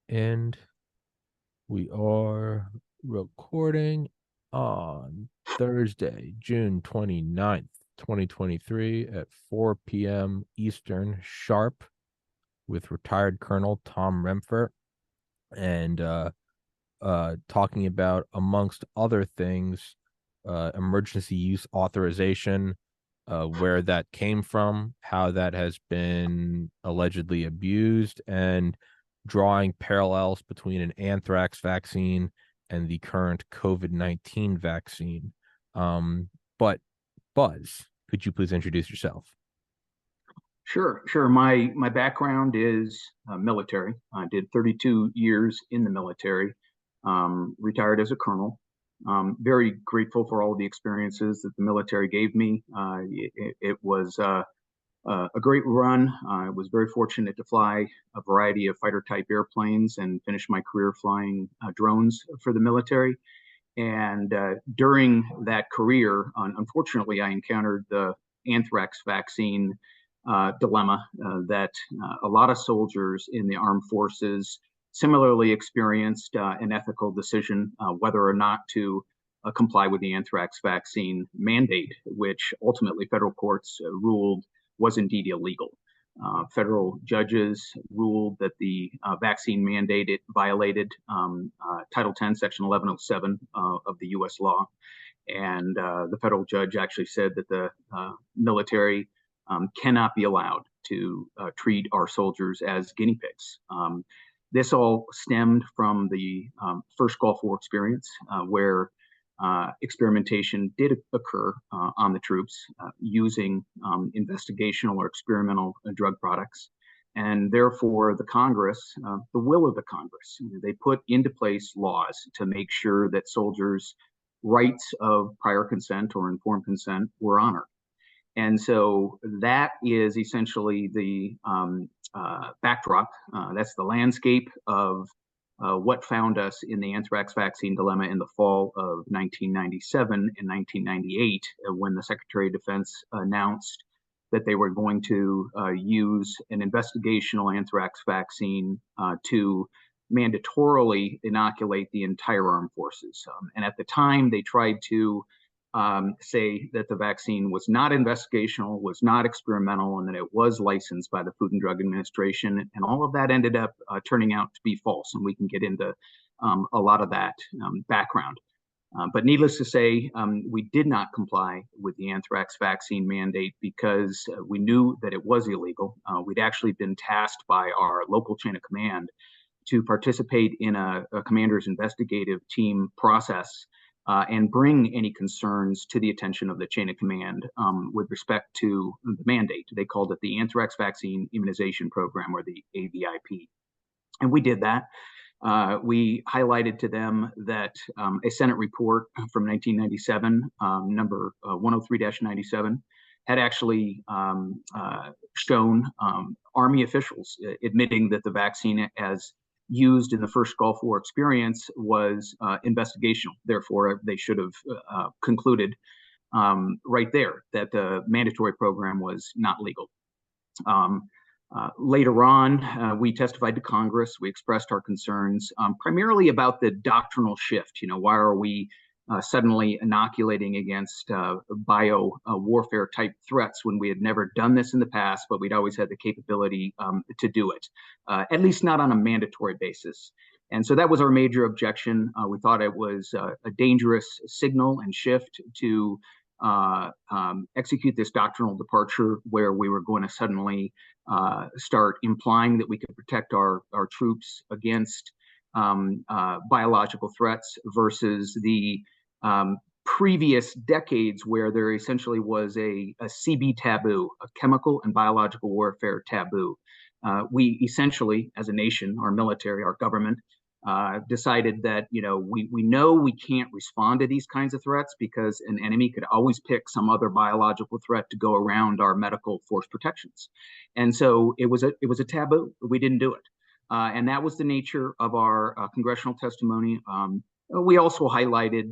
And we are recording on Thursday, June 29th, 2023 at 4 p.m. Eastern sharp with retired Colonel Tom Rempfer and talking about, amongst other things, emergency use authorization, where that came from, how that has been allegedly abused, and drawing parallels between an anthrax vaccine and the current COVID-19 vaccine. But Buzz, could you please introduce yourself? Sure. My background is military. I did 32 years in the military, retired as a colonel. Very grateful for all the experiences that the military gave me. It was a great run. I was very fortunate to fly a variety of fighter type airplanes and finish my career flying drones for the military. And during that career, unfortunately, I encountered the anthrax vaccine dilemma that a lot of soldiers in the armed forces similarly experienced an ethical decision whether or not to comply with the anthrax vaccine mandate, which ultimately federal courts ruled was indeed illegal. Federal judges ruled that the vaccine mandate it violated Title 10, Section 1107 of the U.S. law. And the federal judge actually said that the military cannot be allowed to treat our soldiers as guinea pigs. This all stemmed from the first Gulf War experience, where experimentation did occur on the troops using investigational or experimental drug products. And therefore, the Congress, the will of the Congress, they put into place laws to make sure that soldiers' rights of prior consent or informed consent were honored. And so that is essentially the backdrop. That's the landscape of what found us in the anthrax vaccine dilemma in the fall of 1997 and 1998, when the Secretary of Defense announced that they were going to use an investigational anthrax vaccine to mandatorily inoculate the entire armed forces. And at the time, they tried to say that the vaccine was not investigational, was not experimental, and that it was licensed by the Food and Drug Administration. And all of that ended up turning out to be false. And we can get into a lot of that background. But needless to say, we did not comply with the anthrax vaccine mandate because we knew that it was illegal. We'd actually been tasked by our local chain of command to participate in a commander's investigative team process and bring any concerns to the attention of the chain of command with respect to the mandate. They called it the Anthrax Vaccine Immunization Program, or the AVIP. And we did that. We highlighted to them that a Senate report from 1997, number 103-97, had actually shown Army officials admitting that the vaccine, as used in the first Gulf War experience, was investigational. Therefore, they should have concluded right there that the mandatory program was not legal. Later on, we testified to Congress. We expressed our concerns primarily about the doctrinal shift. Why are we suddenly inoculating against bio warfare type threats when we had never done this in the past, but we'd always had the capability to do it, at least not on a mandatory basis. And so that was our major objection. We thought it was a dangerous signal and shift to execute this doctrinal departure, where we were going to suddenly start implying that we could protect our troops against biological threats versus the previous decades, where there essentially was a CB taboo, a chemical and biological warfare taboo. We essentially, as a nation, our military, our government, decided that we know we can't respond to these kinds of threats because an enemy could always pick some other biological threat to go around our medical force protections, and so it was a taboo. We didn't do it, and that was the nature of our congressional testimony. We also highlighted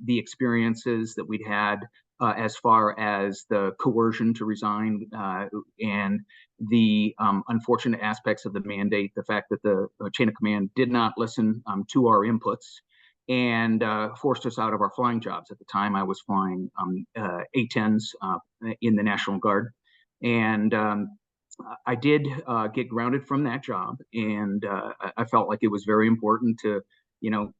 the experiences that we'd had as far as the coercion to resign and the unfortunate aspects of the mandate, the fact that the chain of command did not listen to our inputs and forced us out of our flying jobs. At the time, I was flying A-10s in the National Guard. And I did get grounded from that job, and I felt like it was very important to,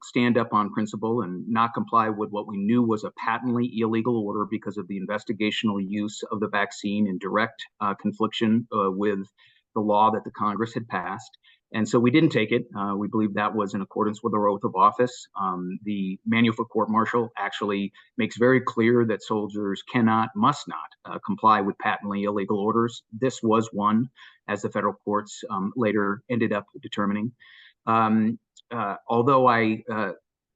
stand up on principle and not comply with what we knew was a patently illegal order because of the investigational use of the vaccine in direct confliction with the law that the Congress had passed. And so we didn't take it. We believe that was in accordance with our oath of office. The manual for court-martial actually makes very clear that soldiers must not comply with patently illegal orders. This was one, as the federal courts later ended up determining. Although I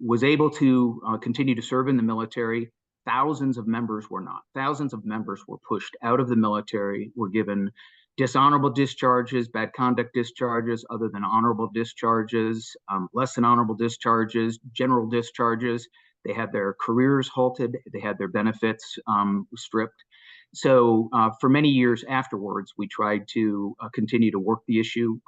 was able to continue to serve in the military, thousands of members were not. Thousands of members were pushed out of the military, were given dishonorable discharges, bad conduct discharges, other than honorable discharges, less than honorable discharges, general discharges. They had their careers halted. They had their benefits stripped. So for many years afterwards, we tried to continue to work the issue.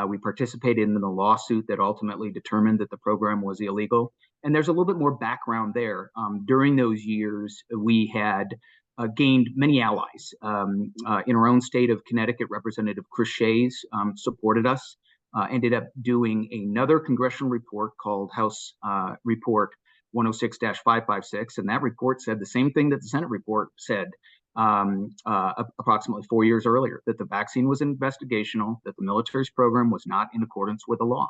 We participated in the lawsuit that ultimately determined that the program was illegal. And there's a little bit more background there. During those years, we had gained many allies. In our own state of Connecticut, Representative Chris Shays supported us, ended up doing another congressional report called House Report 106-556. And that report said the same thing that the Senate report said approximately 4 years earlier, that the vaccine was investigational, that the military's program was not in accordance with the law.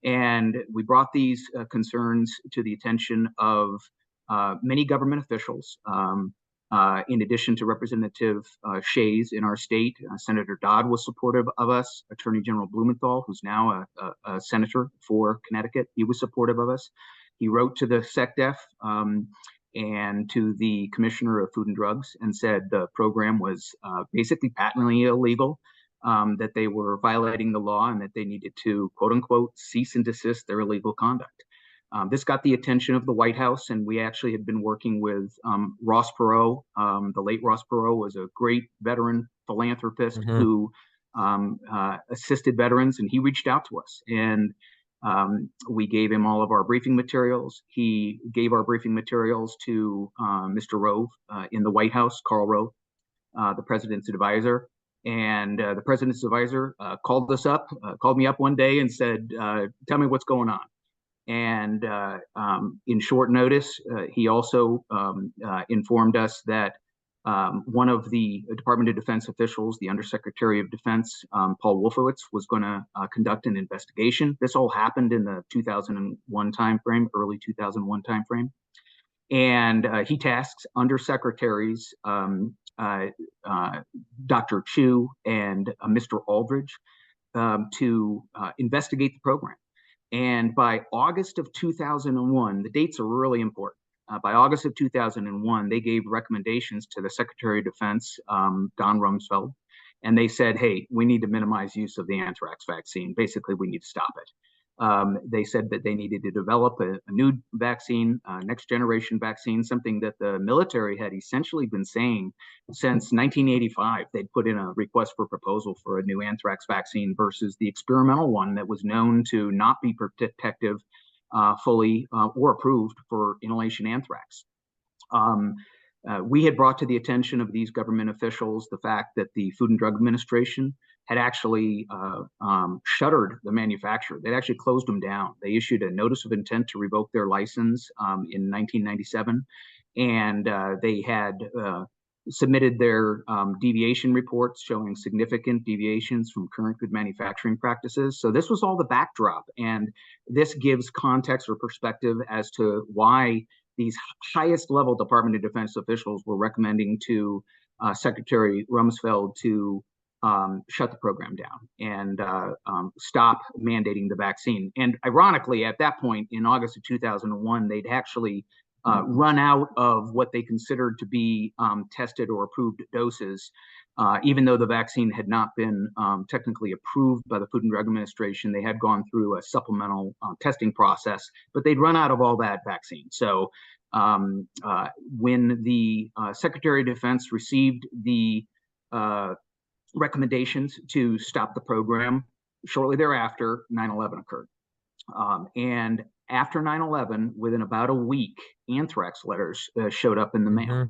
And we brought these concerns to the attention of many government officials. In addition to Representative Shays in our state, Senator Dodd was supportive of us. Attorney General Blumenthal, who's now a senator for Connecticut, he was supportive of us. He wrote to the SecDef and to the Commissioner of Food and Drugs and said the program was basically patently illegal, that they were violating the law and that they needed to, quote unquote, cease and desist their illegal conduct. This got the attention of the White House, and we actually had been working with Ross Perot. The late Ross Perot was a great veteran philanthropist who assisted veterans, and he reached out to us. And we gave him all of our briefing materials. He gave our briefing materials to Mr. Rove in the White House, Karl Rove, the president's advisor. And the president's advisor called me up one day and said, tell me what's going on. And in short notice, he also informed us that one of the Department of Defense officials, the Undersecretary of Defense, Paul Wolfowitz, was going to conduct an investigation. This all happened in the 2001 timeframe, early 2001 timeframe. And he tasks Undersecretaries Dr. Chu and Mr. Aldridge to investigate the program. And by August of 2001, the dates are really important. By August of 2001, they gave recommendations to the Secretary of Defense, Don Rumsfeld, and they said, hey, we need to minimize use of the anthrax vaccine. Basically, we need to stop it. They said that they needed to develop a new vaccine, next generation vaccine, something that the military had essentially been saying since 1985. They'd put in a request for proposal for a new anthrax vaccine versus the experimental one that was known to not be protective fully or approved for inhalation anthrax. We had brought to the attention of these government officials the fact that the Food and Drug Administration had actually shuttered the manufacturer. They'd actually closed them down. They issued a notice of intent to revoke their license in 1997, and they had submitted their deviation reports showing significant deviations from current good manufacturing practices. So this was all the backdrop, and this gives context or perspective as to why these highest level Department of Defense officials were recommending to Secretary Rumsfeld to shut the program down and stop mandating the vaccine. And ironically, at that point in August of 2001, they'd actually run out of what they considered to be tested or approved doses, even though the vaccine had not been technically approved by the Food and Drug Administration. They had gone through a supplemental testing process, but they'd run out of all that vaccine. So When the Secretary of Defense received the recommendations to stop the program, shortly thereafter, 9/11 occurred. And after 9/11, within about a week, anthrax letters showed up in the mail.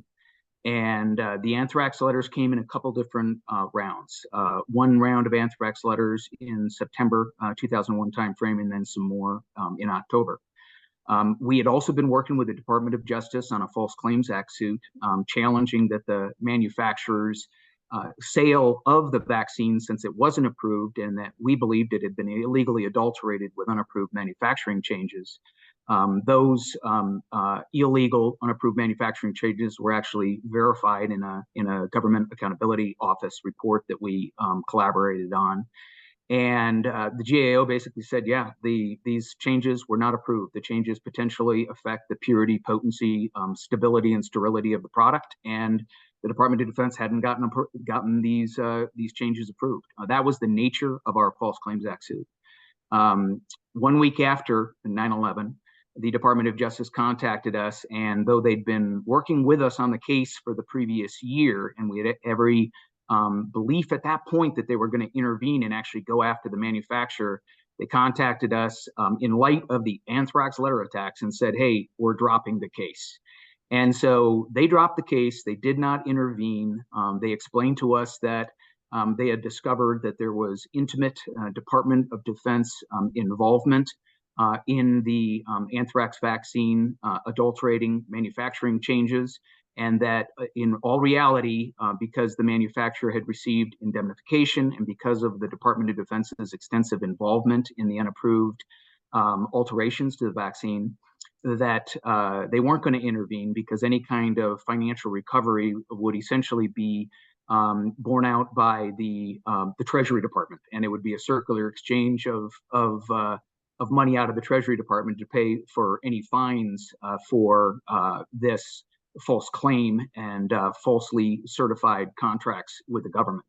And the anthrax letters came in a couple different rounds. One round of anthrax letters in September 2001 timeframe, and then some more in October. We had also been working with the Department of Justice on a False Claims Act suit, challenging that the manufacturer's sale of the vaccine, since it wasn't approved and that we believed it had been illegally adulterated with unapproved manufacturing changes. Those illegal, unapproved manufacturing changes were actually verified in a Government Accountability Office report that we collaborated on. And the GAO basically said, yeah, these changes were not approved. The changes potentially affect the purity, potency, stability, and sterility of the product. And the Department of Defense hadn't gotten these changes approved. That was the nature of our False Claims Act suit. 1 week after 9/11, the Department of Justice contacted us, and though they'd been working with us on the case for the previous year, and we had every belief at that point that they were going to intervene and actually go after the manufacturer, they contacted us in light of the anthrax letter attacks and said, hey, we're dropping the case. And so they dropped the case. They did not intervene. They explained to us that they had discovered that there was intimate Department of Defense involvement in the anthrax vaccine adulterating manufacturing changes, and that in all reality, because the manufacturer had received indemnification and because of the Department of Defense's extensive involvement in the unapproved alterations to the vaccine, that they weren't going to intervene because any kind of financial recovery would essentially be borne out by the Treasury Department, and it would be a circular exchange of money out of the Treasury Department to pay for any fines for this false claim and falsely certified contracts with the government.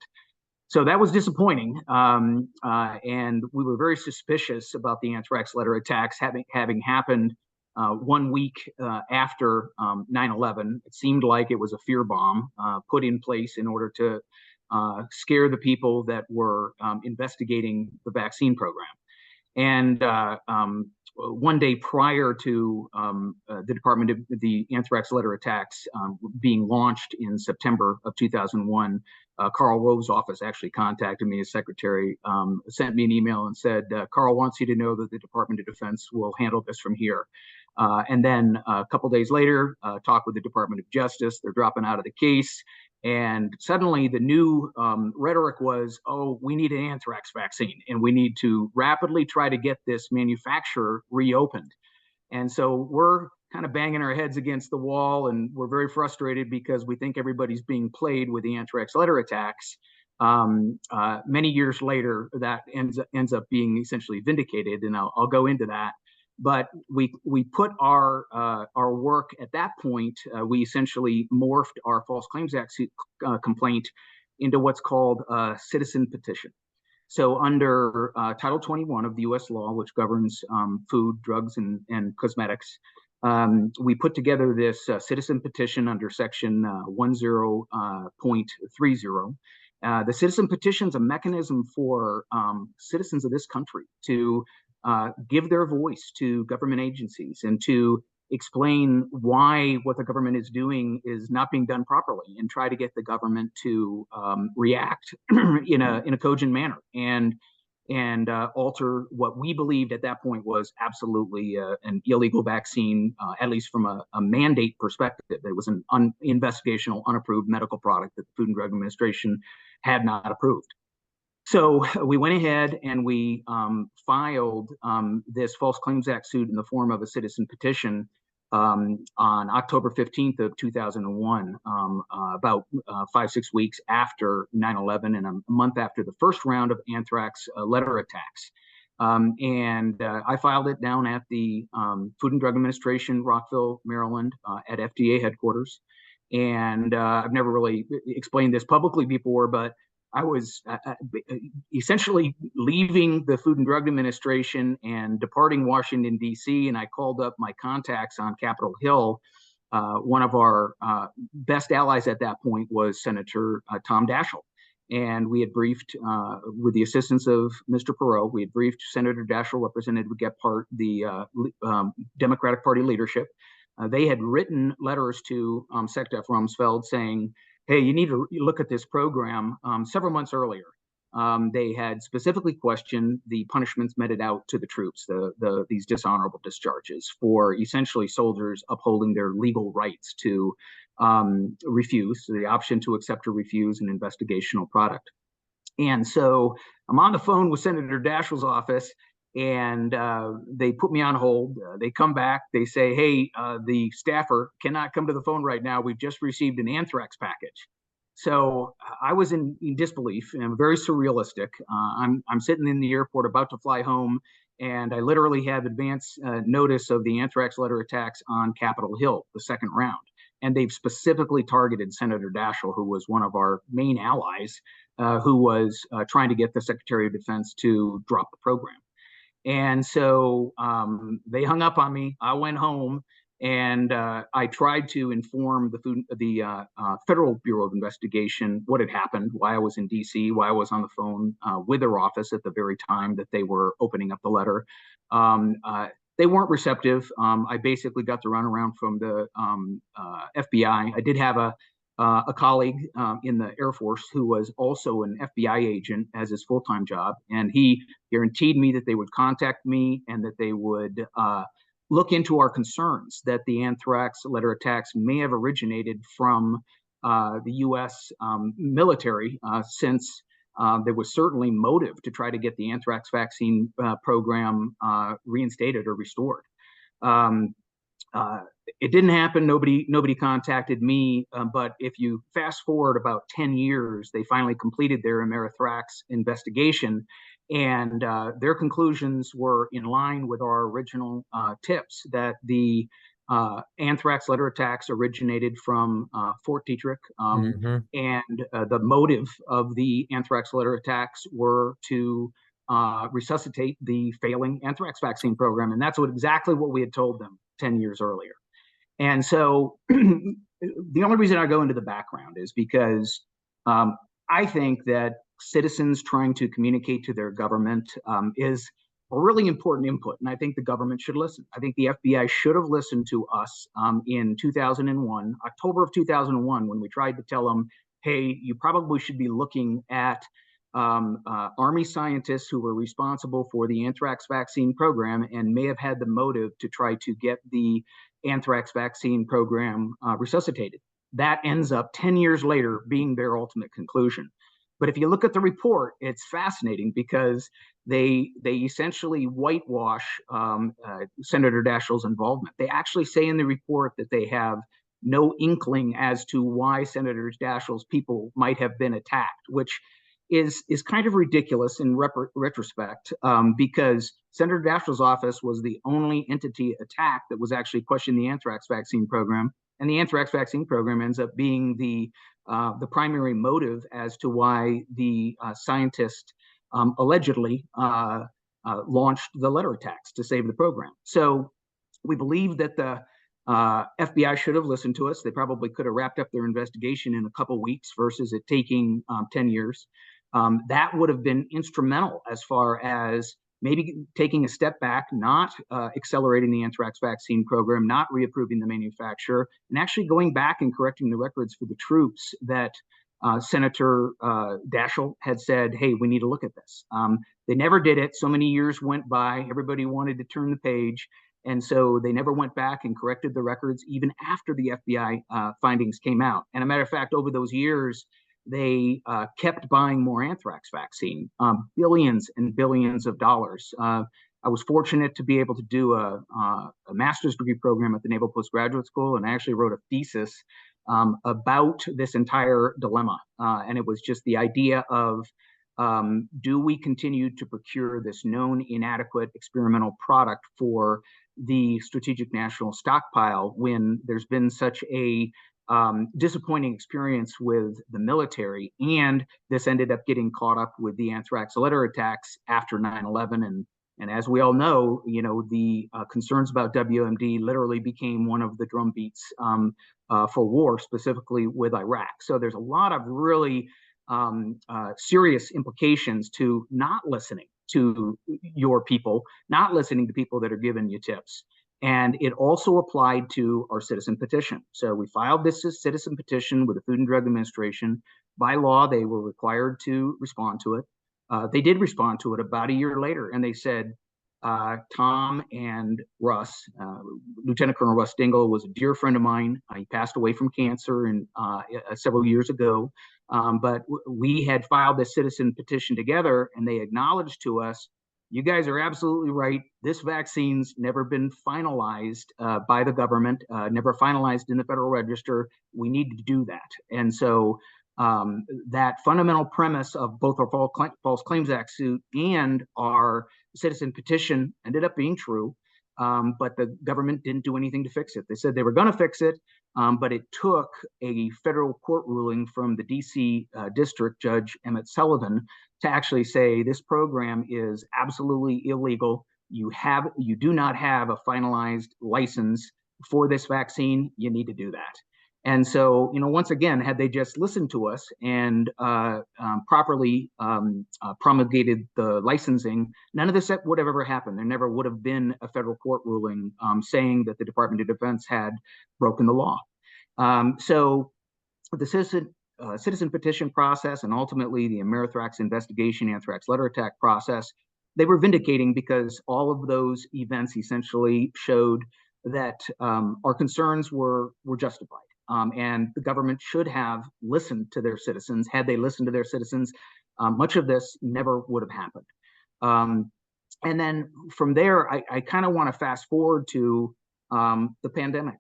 So that was disappointing, and we were very suspicious about the anthrax letter attacks having happened 1 week after 9/11. It seemed like it was a fear bomb put in place in order to scare the people that were investigating the vaccine program. And 1 day prior to the anthrax letter attacks being launched in September of 2001, Karl Rove's office actually contacted me as secretary, sent me an email and said, Karl wants you to know that the Department of Defense will handle this from here. And then a couple days later, talk with the Department of Justice. They're dropping out of the case. And suddenly the new rhetoric was, oh, we need an anthrax vaccine and we need to rapidly try to get this manufacturer reopened. And so we're kind of banging our heads against the wall, and we're very frustrated because we think everybody's being played with the anthrax letter attacks. Many years later, that ends up being essentially vindicated, and I'll go into that. But we put our work at that point. We essentially morphed our False Claims Act complaint into what's called a citizen petition. So under Title 21 of the U.S. law, which governs food, drugs, and cosmetics, we put together this citizen petition under Section 10.30. The citizen petition is a mechanism for citizens of this country to give their voice to government agencies and to explain why what the government is doing is not being done properly, and try to get the government to react in a cogent manner and alter what we believed at that point was absolutely an illegal vaccine, at least from a mandate perspective. It was an investigational, unapproved medical product that the Food and Drug Administration had not approved. So we went ahead and we filed this False Claims Act suit in the form of a citizen petition on October 15th of 2001, about 5-6 weeks after 9/11 and a month after the first round of anthrax letter attacks. And I filed it down at the Food and Drug Administration, Rockville, Maryland, at FDA headquarters. And I've never really explained this publicly before, but I was essentially leaving the Food and Drug Administration and departing Washington, D.C., and I called up my contacts on Capitol Hill one of our best allies at that point was Senator Tom Daschle. And we had briefed, with the assistance of Mr. Perot, we had briefed Senator Daschle, Representative Gephardt, the Democratic Party leadership. They had written letters to Secretary Rumsfeld saying, hey, you need to look at this program several months earlier. They had specifically questioned the punishments meted out to the troops, these dishonorable discharges for essentially soldiers upholding their legal rights to refuse, the option to accept or refuse an investigational product. And so I'm on the phone with Senator Daschle's office, and they put me on hold. They come back. They say, hey, the staffer cannot come to the phone right now. We've just received an anthrax package. So I was in disbelief, and I'm very surrealistic. I'm sitting in the airport about to fly home, and I literally have advance notice of the anthrax letter attacks on Capitol Hill, the second round. And they've specifically targeted Senator Daschle, who was one of our main allies, who was trying to get the Secretary of Defense to drop the program. And so they hung up on me. I went home, and I tried to inform the Federal Bureau of Investigation what had happened, why I was in D.C., why I was on the phone with their office at the very time that they were opening up the letter. They weren't receptive. I basically got the runaround from the FBI. I did have a colleague in the Air Force who was also an FBI agent as his full-time job, and he guaranteed me that they would contact me and that they would look into our concerns that the anthrax letter attacks may have originated from the U.S. Military, since there was certainly motive to try to get the anthrax vaccine program reinstated or restored. It didn't happen. Nobody contacted me. But if you fast forward about 10 years, they finally completed their Amerithrax investigation, and their conclusions were in line with our original tips that the anthrax letter attacks originated from Fort Detrick, and the motive of the anthrax letter attacks were to resuscitate the failing anthrax vaccine program, and that's exactly what we had told them 10 years earlier. And so the only reason I go into the background is because I think that citizens trying to communicate to their government is a really important input, and I think the government should listen. I think the FBI should have listened to us in 2001, October of 2001, when we tried to tell them, hey, you probably should be looking at Army scientists who were responsible for the anthrax vaccine program and may have had the motive to try to get the anthrax vaccine program resuscitated. That ends up 10 years later being their ultimate conclusion. But if you look at the report, it's fascinating because they essentially whitewash Senator Daschle's involvement. They actually say in the report that they have no inkling as to why Senator Daschle's people might have been attacked, which is kind of ridiculous in retrospect, because Senator Daschle's office was the only entity attacked that was actually questioning the anthrax vaccine program, and the anthrax vaccine program ends up being the primary motive as to why the scientist allegedly launched the letter attacks to save the program. So we believe that the FBI should have listened to us. They probably could have wrapped up their investigation in a couple weeks versus it taking 10 years. That would have been instrumental as far as maybe taking a step back, not accelerating the anthrax vaccine program, not reapproving the manufacturer, and actually going back and correcting the records for the troops that Senator Daschle had said, hey, we need to look at this. They never did it. So many years went by. Everybody wanted to turn the page. And so they never went back and corrected the records even after the FBI findings came out. And a matter of fact, over those years, they kept buying more anthrax vaccine, billions and billions of dollars. I was fortunate to be able to do a master's degree program at the Naval Postgraduate School, and I actually wrote a thesis about this entire dilemma. And it was just the idea of, do we continue to procure this known inadequate experimental product for the strategic national stockpile when there's been such a disappointing experience with the military, and this ended up getting caught up with the anthrax letter attacks after 9/11, and And as we all know, the concerns about WMD literally became one of the drumbeats for war, specifically with Iraq. So there's a lot of really serious implications to not listening to your people, not listening to people that are giving you tips. And it also applied to our citizen petition. So we filed this citizen petition with the Food and Drug Administration. By law, they were required to respond to it. They did respond to it about a year later, and they said, Tom and Russ, Lieutenant Colonel Russ Dingle was a dear friend of mine. He passed away from cancer several years ago. But we had filed this citizen petition together, and they acknowledged to us, you guys are absolutely right. This vaccine's never been finalized by the government, never finalized in the Federal Register. We need to do that. And so that fundamental premise of both our False Claims Act suit and our citizen petition ended up being true, but the government didn't do anything to fix it. They said they were going to fix it, but it took a federal court ruling from the DC District Judge Emmett Sullivan to actually say this program is absolutely illegal. You do not have a finalized license for this vaccine. You need to do that. And so, once again, had they just listened to us and properly promulgated the licensing, none of this would have ever happened. There never would have been a federal court ruling saying that the Department of Defense had broken the law. So the citizen petition process and ultimately the Anthrax investigation, Anthrax letter attack process, they were vindicating because all of those events essentially showed that our concerns were justified. And the government should have listened to their citizens. Had they listened to their citizens, much of this never would have happened. And then from there, I kind of want to fast forward to the pandemic,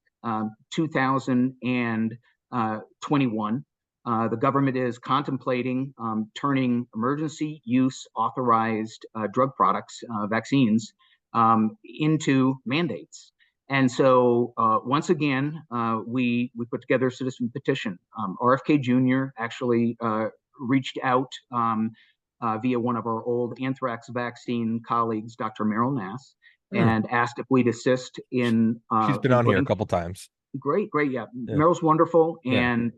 2021. The government is contemplating turning emergency use authorized drug products, vaccines, into mandates. And so once again, we put together a citizen petition. RFK Jr. actually reached out via one of our old anthrax vaccine colleagues, Dr. Meryl Nass, and asked if we'd assist in. She's been on here a couple times. Great, yeah. Meryl's wonderful, and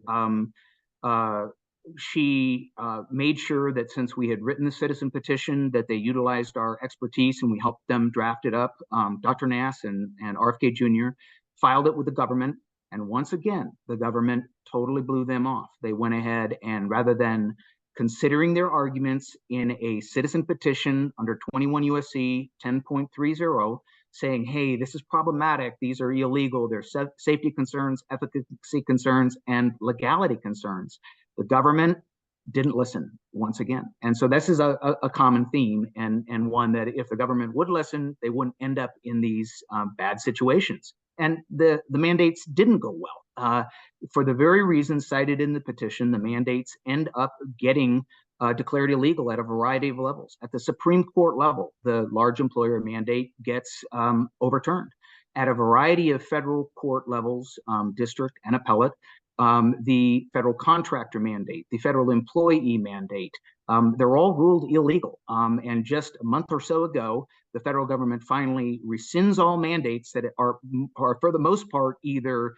she made sure that since we had written the citizen petition, that they utilized our expertise and we helped them draft it up. Dr. Nass and RFK Jr. filed it with the government. And once again, the government totally blew them off. They went ahead and rather than considering their arguments in a citizen petition under 21 USC 10.30, saying, hey, this is problematic, these are illegal, there's safety concerns, efficacy concerns, and legality concerns, the government didn't listen once again. And so this is a common theme and one that if the government would listen, they wouldn't end up in these bad situations. And the mandates didn't go well. For the very reasons cited in the petition, the mandates end up getting declared illegal at a variety of levels. At the Supreme Court level, the large employer mandate gets overturned. At a variety of federal court levels, district and appellate, the federal contractor mandate, the federal employee mandate, they're all ruled illegal. And just a month or so ago, the federal government finally rescinds all mandates that are for the most part, either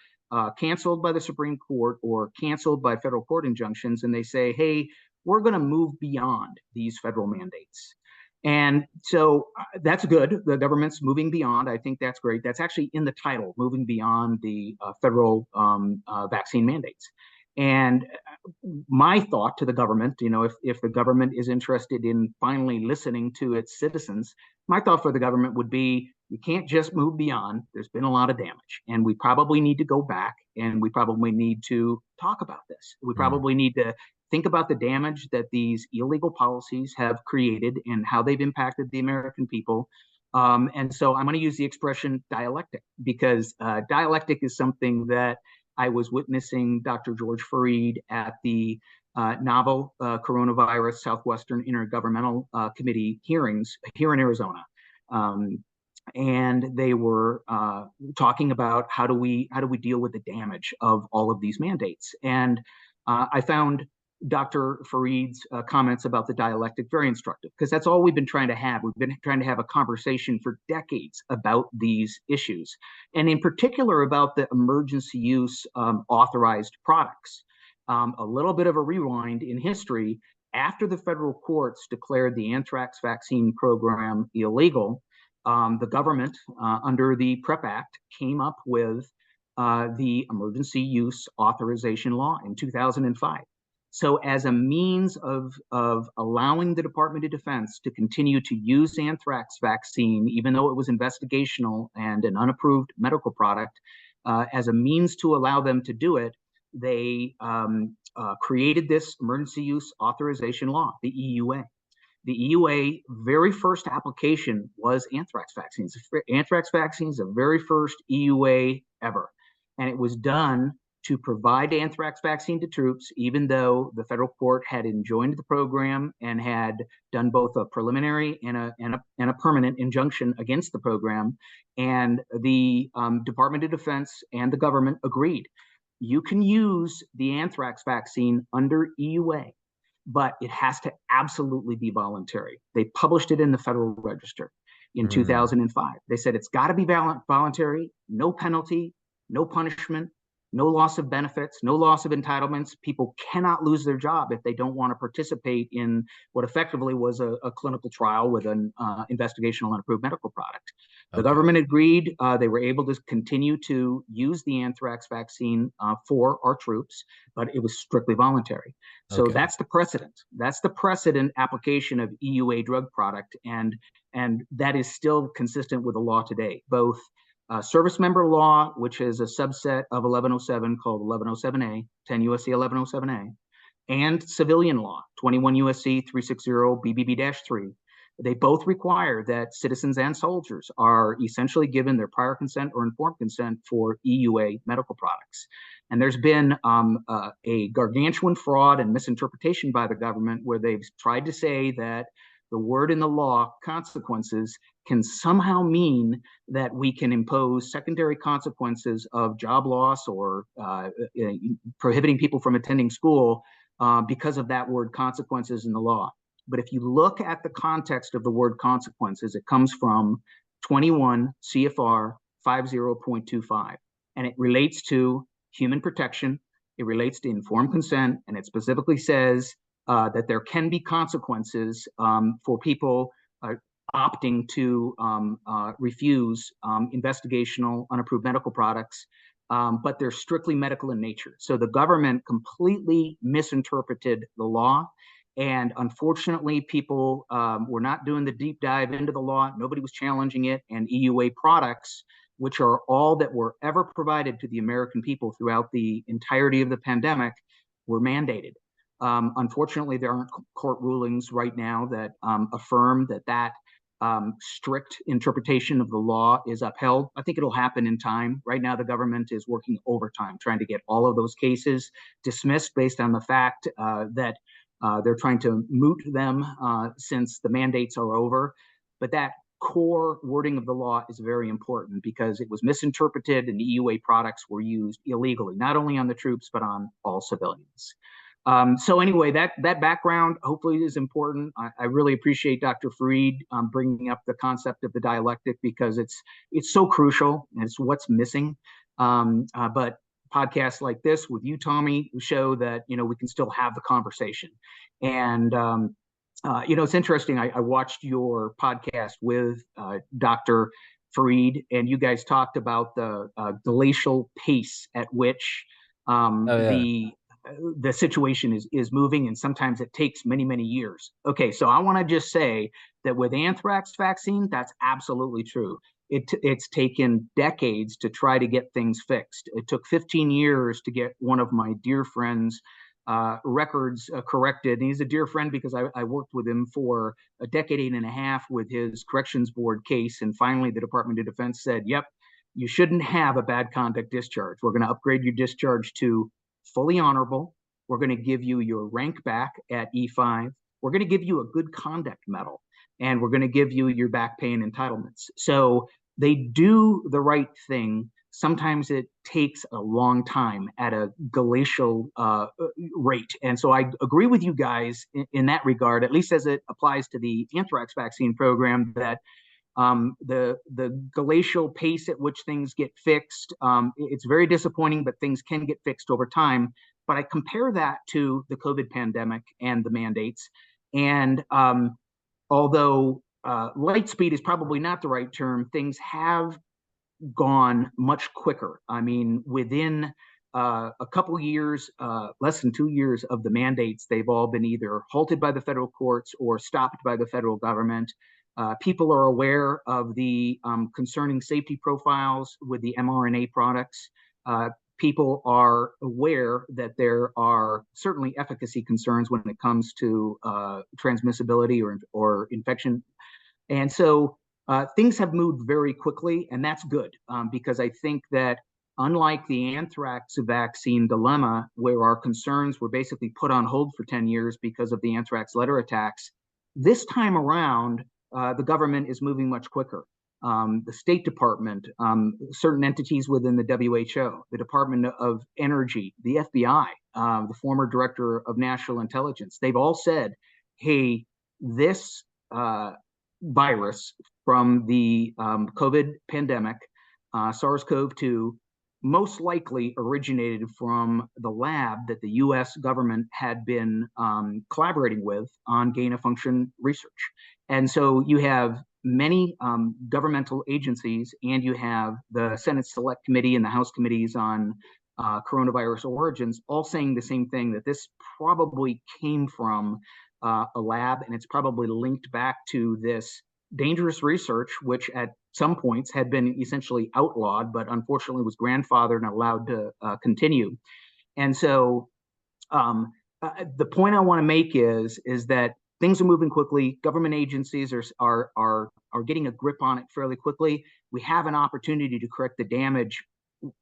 canceled by the Supreme Court or canceled by federal court injunctions. And they say, hey, we're going to move beyond these federal mandates. And so that's good. The government's moving beyond. I think that's great. That's actually in the title, moving beyond the federal vaccine mandates. And my thought to the government, if the government is interested in finally listening to its citizens, my thought for the government would be, you can't just move beyond. There's been a lot of damage, and we probably need to go back and we probably need to talk about this. We probably need to think about the damage that these illegal policies have created and how they've impacted the American people. And so I'm going to use the expression dialectic, because dialectic is something that I was witnessing Dr. George Fareed at the novel coronavirus Southwestern Intergovernmental Committee hearings here in Arizona. And they were talking about how do we deal with the damage of all of these mandates. And I found Dr. Fareed's comments about the dialectic very instructive, because that's all we've been trying to have. We've been trying to have a conversation for decades about these issues, and in particular about the emergency use authorized products. A little bit of a rewind in history. After the federal courts declared the anthrax vaccine program illegal, the government, under the PrEP Act, came up with the emergency use authorization law in 2005. So as a means of allowing the Department of Defense to continue to use anthrax vaccine, even though it was investigational and an unapproved medical product, as a means to allow them to do it, they created this emergency use authorization law, the EUA. The EUA very first application was anthrax vaccines. Anthrax vaccines, the very first EUA ever. And it was done to provide anthrax vaccine to troops, even though the federal court had enjoined the program and had done both a preliminary and a permanent injunction against the program. And the Department of Defense and the government agreed. You can use the anthrax vaccine under EUA, but it has to absolutely be voluntary. They published it in the Federal Register in 2005. They said it's got to be voluntary, no penalty, no punishment, no loss of benefits, no loss of entitlements. People cannot lose their job if they don't want to participate in what effectively was a clinical trial with an investigational unapproved medical product. The government agreed. They were able to continue to use the anthrax vaccine for our troops, but it was strictly voluntary. So that's the precedent. That's the precedent application of EUA drug product, and that is still consistent with the law today. Both service member law, which is a subset of 1107 called 1107A, 10 USC 1107A, and civilian law, 21 USC 360 BBB-3. They both require that citizens and soldiers are essentially given their prior consent or informed consent for EUA medical products. And there's been a gargantuan fraud and misinterpretation by the government where they've tried to say that the word in the law, consequences, can somehow mean that we can impose secondary consequences of job loss or prohibiting people from attending school because of that word consequences in the law. But if you look at the context of the word consequences, it comes from 21 CFR 50.25, and it relates to human protection, it relates to informed consent, and it specifically says that there can be consequences for people opting to refuse investigational unapproved medical products, but they're strictly medical in nature. So the government completely misinterpreted the law. And unfortunately, people were not doing the deep dive into the law. Nobody was challenging it. And EUA products, which are all that were ever provided to the American people throughout the entirety of the pandemic, were mandated. Unfortunately, there aren't court rulings right now that affirm that strict interpretation of the law is upheld. I think it'll happen in time. Right now, the government is working overtime trying to get all of those cases dismissed based on the fact that they're trying to moot them since the mandates are over. But that core wording of the law is very important because it was misinterpreted and EUA products were used illegally, not only on the troops, but on all civilians. So anyway, that background hopefully is important. I really appreciate Dr. Fareed bringing up the concept of the dialectic because it's so crucial and it's what's missing. But podcasts like this with you, Tommy, show that we can still have the conversation. And it's interesting. I watched your podcast with Dr. Fareed, and you guys talked about the glacial pace at which the situation is moving, and sometimes it takes many, many years. Okay, so I want to just say that with anthrax vaccine, that's absolutely true. It's taken decades to try to get things fixed. It took 15 years to get one of my dear friends' records corrected. And he's a dear friend because I worked with him for a decade and a half with his corrections board case. And finally, the Department of Defense said, yep, you shouldn't have a bad conduct discharge. We're going to upgrade your discharge to fully honorable. We're going to give you your rank back at E5. We're going to give you a good conduct medal, and we're going to give you your back pay and entitlements. So they do the right thing sometimes it takes a long time at a glacial rate. And so I agree with you guys in that regard, at least as it applies to the anthrax vaccine program, that the glacial pace at which things get fixed, it's very disappointing, but things can get fixed over time. But I compare that to the COVID pandemic and the mandates. And although light speed is probably not the right term, things have gone much quicker. I mean, within a couple years, less than 2 years of the mandates, they've all been either halted by the federal courts or stopped by the federal government. People are aware of the concerning safety profiles with the mRNA products. People are aware that there are certainly efficacy concerns when it comes to transmissibility or infection. And so things have moved very quickly, and that's good because I think that unlike the anthrax vaccine dilemma, where our concerns were basically put on hold for 10 years because of the anthrax letter attacks, this time around, the government is moving much quicker. The State Department, certain entities within the WHO, the Department of Energy, the FBI, the former Director of National Intelligence, they've all said, hey, this virus from the COVID pandemic, SARS-CoV-2, most likely originated from the lab that the US government had been collaborating with on gain-of-function research. And so you have many governmental agencies, and you have the Senate Select Committee and the House committees on coronavirus origins, all saying the same thing, that this probably came from a lab, and it's probably linked back to this dangerous research, which at some points had been essentially outlawed, but unfortunately was grandfathered and allowed to continue. And so the point I want to make is that things are moving quickly. Government agencies are getting a grip on it fairly quickly. We have an opportunity to correct the damage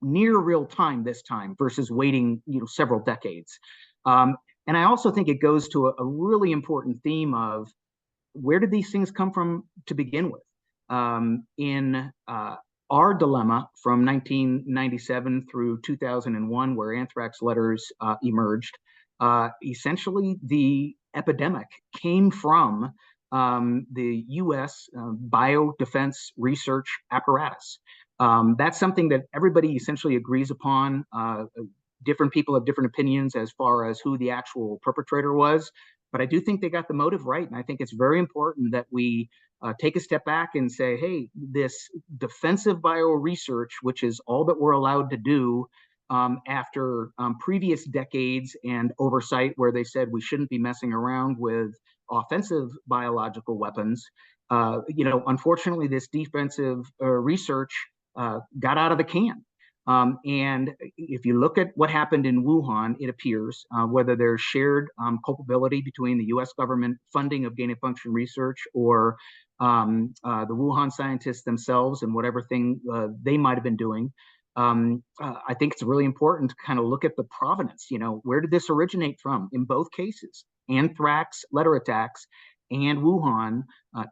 near real time this time versus waiting, several decades. And I also think it goes to a really important theme of where did these things come from to begin with? In our dilemma from 1997 through 2001, where anthrax letters emerged, essentially the epidemic came from the U.S. Biodefense research apparatus. That's something that everybody essentially agrees upon. Different people have different opinions as far as who the actual perpetrator was, but I do think they got the motive right. And I think it's very important that we take a step back and say, hey, this defensive bio research, which is all that we're allowed to do after previous decades and oversight where they said we shouldn't be messing around with offensive biological weapons. Unfortunately, this defensive research got out of the can. And if you look at what happened in Wuhan, it appears whether there's shared culpability between the U.S. government funding of gain-of-function research or the Wuhan scientists themselves and whatever thing they might have been doing, I think it's really important to kind of look at the provenance. Where did this originate from? In both cases, anthrax letter attacks and Wuhan,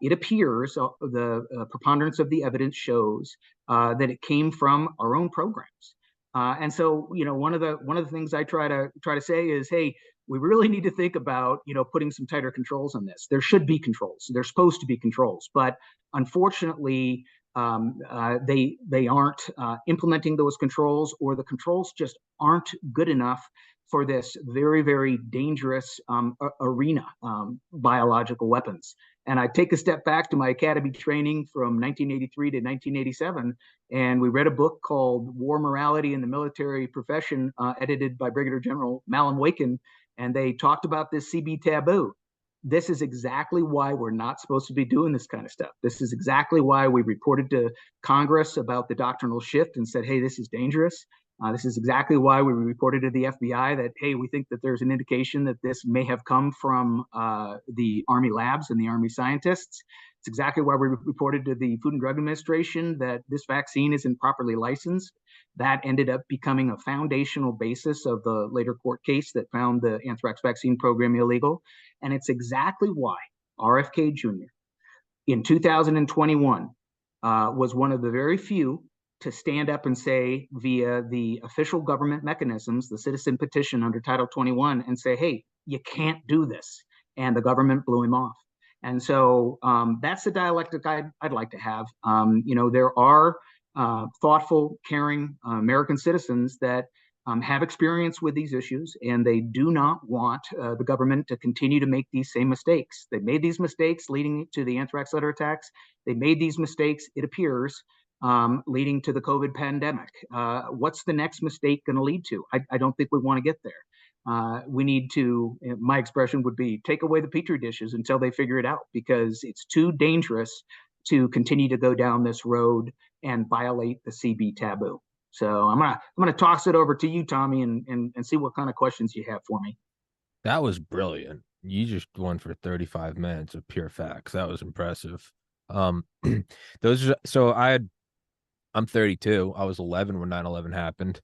it appears the preponderance of the evidence shows that it came from our own programs. And so, one of the things I try to say is, hey, we really need to think about, putting some tighter controls on this. There should be controls. There's supposed to be controls, but unfortunately, they aren't implementing those controls, or the controls just aren't good enough for this very, very dangerous arena, biological weapons. And I take a step back to my academy training from 1983 to 1987, and we read a book called War Morality in the Military Profession, edited by Brigadier General Malin Wakin, and they talked about this CB taboo. This is exactly why we're not supposed to be doing this kind of stuff. This is exactly why we reported to Congress about the doctrinal shift and said, hey, this is dangerous. This is exactly why we reported to the FBI that, hey, we think that there's an indication that this may have come from the Army labs and the Army scientists. It's exactly why we reported to the Food and Drug Administration that this vaccine isn't properly licensed. That ended up becoming a foundational basis of the later court case that found the anthrax vaccine program illegal. And it's exactly why RFK Jr. in 2021 was one of the very few to stand up and say via the official government mechanisms, the citizen petition under Title 21, and say, hey, you can't do this. And the government blew him off. And so that's the dialectic I'd like to have. There are thoughtful, caring American citizens that have experience with these issues, and they do not want the government to continue to make these same mistakes. They made these mistakes leading to the anthrax letter attacks. They made these mistakes, it appears, leading to the COVID pandemic. What's the next mistake going to lead to? I don't think we want to get there. We need to, my expression would be, take away the petri dishes until they figure it out, because it's too dangerous to continue to go down this road and violate the CB taboo. So I'm gonna toss it over to you, Tommy, and see what kind of questions you have for me. That was brilliant. You just went for 35 minutes of pure facts. That was impressive. I'm 32. I was 11 when 9/11 happened.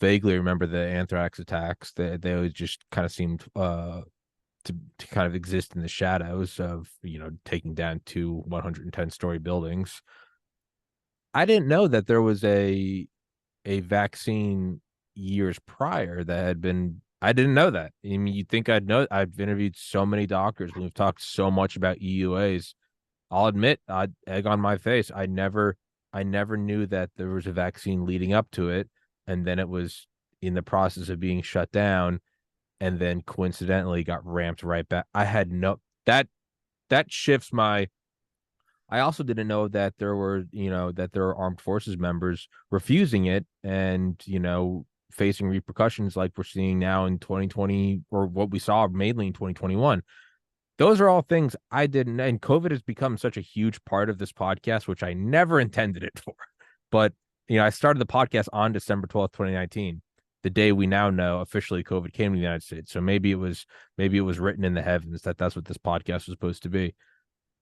Vaguely remember the anthrax attacks. They always just kind of seemed to kind of exist in the shadows of, taking down 2 110-story buildings. I didn't know that there was a vaccine years prior that had been. I didn't know that. I mean, you'd think I'd know. I've interviewed so many doctors and we've talked so much about EUAs. I'll admit, egg on my face, I never knew that there was a vaccine leading up to it, and then it was in the process of being shut down, and then coincidentally got ramped right back. I had no that shifts my. I also didn't know that there were armed forces members refusing it and, facing repercussions like we're seeing now in 2020, or what we saw mainly in 2021. Those are all things I didn't. And COVID has become such a huge part of this podcast, which I never intended it for. But, I started the podcast on December 12th, 2019, the day we now know officially COVID came to the United States. So maybe it was written in the heavens that that's what this podcast was supposed to be.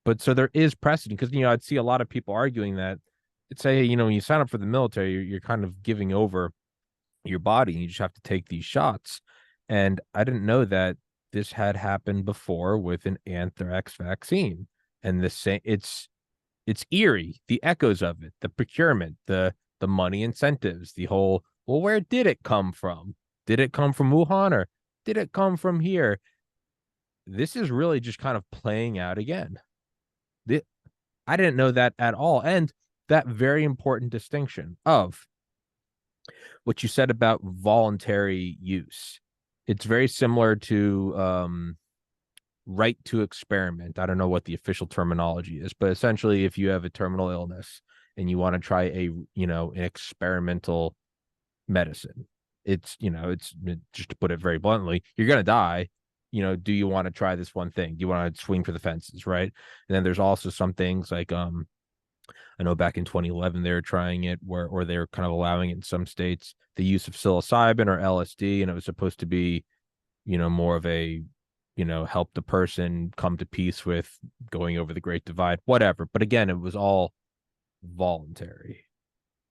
But so there is precedent, because, I'd see a lot of people arguing that it's say, when you sign up for the military, you're kind of giving over your body and you just have to take these shots. And I didn't know that this had happened before with an anthrax vaccine. And the same, it's eerie, the echoes of it, the procurement, the money incentives, the whole, well, where did it come from? Did it come from Wuhan, or did it come from here? This is really just kind of playing out again. I didn't know that at all. And that very important distinction of what you said about voluntary use. It's very similar to right to experiment. I don't know what the official terminology is, but essentially if you have a terminal illness and you want to try an experimental medicine, it's just to put it very bluntly, you're going to die. Do you want to try this one thing? Do you want to swing for the fences, right? And then there's also some things like, I know back in 2011, they were trying it or they were kind of allowing it in some states, the use of psilocybin or LSD, and it was supposed to be, more of a, help the person come to peace with going over the Great Divide, whatever. But again, it was all voluntary.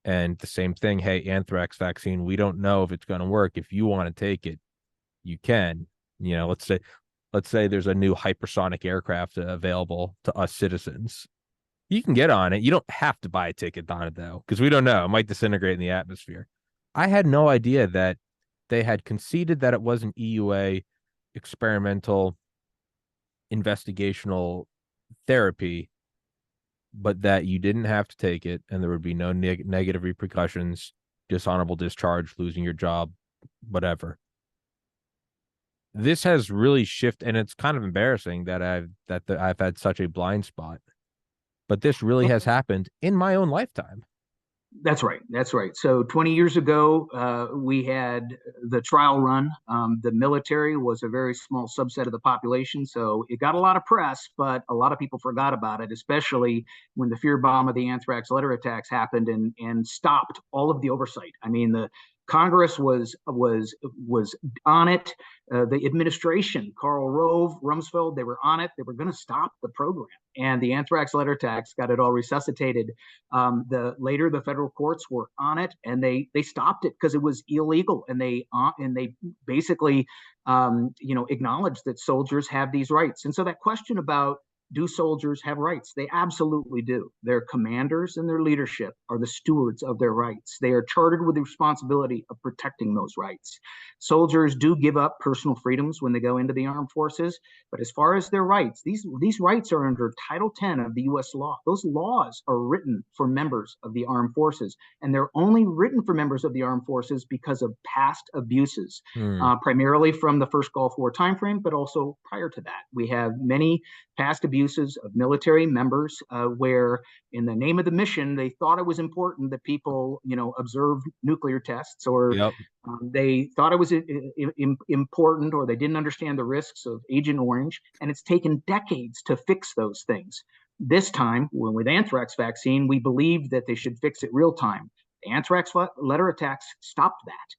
And the same thing, hey, anthrax vaccine, we don't know if it's going to work. If you want to take it, you can. Let's say there's a new hypersonic aircraft available to us citizens. You can get on it. You don't have to buy a ticket on it, though, because we don't know. It might disintegrate in the atmosphere. I had no idea that they had conceded that it was an EUA, experimental investigational therapy, but that you didn't have to take it and there would be no negative repercussions, dishonorable discharge, losing your job, whatever. This has really shifted, and it's kind of embarrassing that I've had such a blind spot, but this really has happened in my own lifetime. That's right. That's right. So 20 years ago, we had the trial run. The military was a very small subset of the population, so it got a lot of press, but a lot of people forgot about it, especially when the fear bomb of the anthrax letter attacks happened and stopped all of the oversight. I mean, the Congress was on it. The administration, Karl Rove, Rumsfeld, they were on it. They were going to stop the program, and the anthrax letter attacks got it all resuscitated. Later, the federal courts were on it, and they stopped it because it was illegal, and they basically acknowledged that soldiers have these rights. And so that question about do soldiers have rights? They absolutely do. Their commanders and their leadership are the stewards of their rights. They are chartered with the responsibility of protecting those rights. Soldiers do give up personal freedoms when they go into the armed forces, but as far as their rights, these rights are under Title 10 of the U.S. law. Those laws are written for members of the armed forces, and they're only written for members of the armed forces because of past abuses, Hmm. primarily from the first Gulf War timeframe, but also prior to that. We have many past abuses of military members where, in the name of the mission, they thought it was important that people, observe nuclear tests, or Yep. they thought it was important, or they didn't understand the risks of Agent Orange, and it's taken decades to fix those things. This time, with anthrax vaccine, we believed that they should fix it real time. The anthrax letter attacks stopped that.